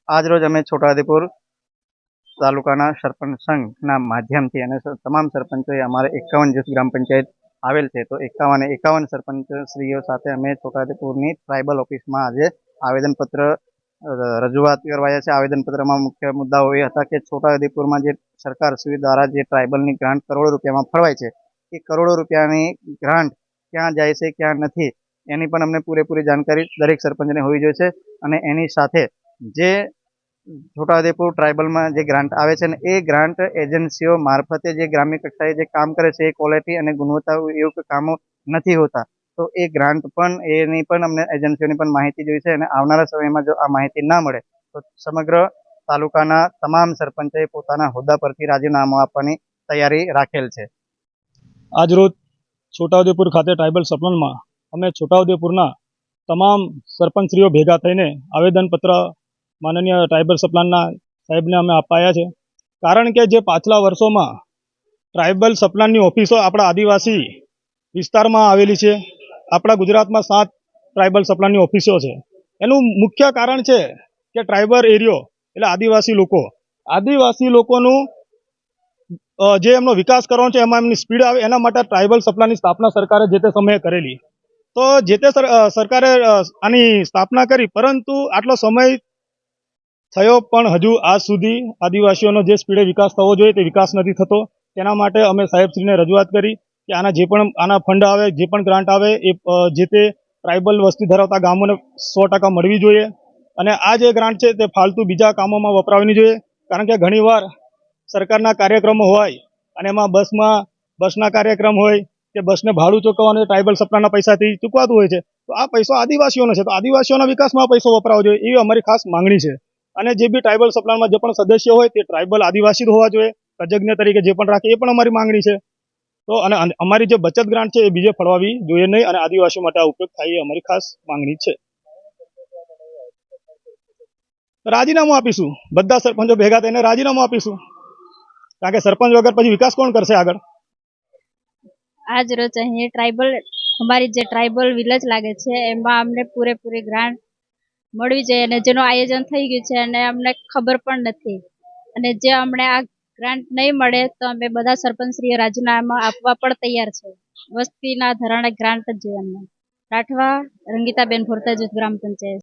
આજરોજ અમે છોટાઉદેપુર તાલુકાના સરપંચ સંઘના માધ્યમથી અને તમામ સરપંચોએ અમારે 51 જૂથ ગ્રામ પંચાયત આવેલ છે, તો 51 સરપંચ શ્રીઓ સાથે અમે છોટાઉદેપુરની ટ્રાઇબલ ઓફિસમાં આજે આવેદનપત્ર રજૂઆત કરવાયા છે. આવેદનપત્રમાં મુખ્ય મુદ્દાઓ એ હતા કે છોટાઉદેપુરમાં જે સરકારશ્રી દ્વારા જે ટ્રાઇબલની ગ્રાન્ટ કરોડો રૂપિયામાં ફળવાય છે, એ કરોડો રૂપિયાની ગ્રાન્ટ ક્યાં જાય છે, ક્યાં નથી, એની પણ અમને પૂરેપૂરી જાણકારી દરેક સરપંચને હોવી જોઈએ છે. અને એની સાથે જે છોટાઉદેપુર ટ્રાઇબલમાં જે ગ્રાન્ટ આવે છે ને એ ગ્રાન્ટ એજન્સીઓ મારફતે જે ગ્રામ્ય કક્ષાએ જે કામ કરે છે એ ક્વોલિટી અને ગુણવત્તાયુક્ત કામો નથી હોતા. તો એ ગ્રાન્ટ પણ એની પણ અમને એજન્સીઓની પણ માહિતી જોઈ છે અને આવનારા સમયમાં જો આ માહિતી ના મળે તો સમગ્ર તાલુકાના તમામ સરપંચોએ પોતાના હોદ્દા પરથી રાજીનામું આપવાની તૈયારી રાખેલ છે. આજરોજ છોટાઉદેપુર ખાતે ટ્રાઇબલ સપ્લાનમાં અમે છોટાઉદેપુરના તમામ સરપંચશ્રીઓ ભેગા થઈને આવેદનપત્ર માનનીય ટ્રાઇબલ સપ્લાનના સાહેબને અમે અપાયા છે. કારણ કે જે પાછલા વર્ષોમાં ટ્રાઇબલ સપ્લાનની ઓફિસો આપણા આદિવાસી વિસ્તારમાં આવેલી છે. આપણા ગુજરાતમાં 7 ટ્રાઇબલ સપ્લાનની ઓફિસો છે. એનું મુખ્ય કારણ છે કે ટ્રાઇબલ એરિયો એટલે આદિવાસી લોકોનું જે એમનો વિકાસ કરવાનો છે એમાં એમની સ્પીડ આવે એના માટે ટ્રાઇબલ સપ્લાનની સ્થાપના સરકારે જે તે સમયે કરેલી. તો જે તે સરકારે આની સ્થાપના કરી, પરંતુ આટલો સમય થયો પણ હજુ આજ સુધી આદિવાસીઓનો જે સ્પીડે વિકાસ થવો જોઈએ તે વિકાસ નથી થતો. તેના માટે અમે સાહેબશ્રીને રજૂઆત કરી કે આના ફંડ આવે, જે પણ ગ્રાન્ટ આવે એ જે તે ટ્રાઇબલ વસ્તી ધરાવતા ગામોને 100% મળવી જોઈએ. અને આ જે ગ્રાન્ટ છે તે ફાલતુ બીજા કામોમાં વપરાવવી જોઈએ. કારણ કે ઘણીવાર સરકારના કાર્યક્રમો હોય અને એમાં બસના કાર્યક્રમ હોય કે બસને ભાડું ચૂકવવાનું ટ્રાઇબલ સપ્લાના પૈસાથી ચૂકવાતું હોય છે. તો આ પૈસો આદિવાસીઓનો છે, તો આદિવાસીઓના વિકાસમાં આ પૈસો વપરાવો જોઈએ એવી અમારી ખાસ માંગણી છે. અને જે બી ટ્રાઇબલ સપ્લાનમાં જે પણ સદસ્ય હોય તે ટ્રાઇબલ આદિવાસી હોવા જોઈએ, તજજ્ઞ તરીકે જે પણ રાખે એ પણ અમારી માંગણી છે. તો અને અમારી જે બચત ગ્રાન્ટ છે એ બીજે ફળવાવી જોઈએ નહીં અને આદિવાસીઓ માટે આ ઉપયોગ થાય એ અમારી ખાસ માંગણી છે. રાજીનામું આપીશું, બધા સરપંચો ભેગા થઈને રાજીનામું આપીશું. કારણ કે સરપંચ વગર પછી વિકાસ કોણ કરશે આગળ? આજ રોજ અહીં અમારી જે ટ્રાઇબલ વિલેજ લાગે છે એમાં અમને પૂરેપૂરી ગ્રાન્ટ મળવી જોઈએ અને જેનું આયોજન થઈ ગયું છે અને અમને ખબર પણ નથી. અને જે અમને આ ગ્રાન્ટ નહીં મળે તો અમે બધા સરપંચશ્રીઓ રાજીનામા આપવા પણ તૈયાર છે. વસ્તીના ધોરણે ગ્રાન્ટ જ જોઈએ અમને. રાઠવા રંગીતાબેન ભોરતા જૂથ ગ્રામ પંચાયત.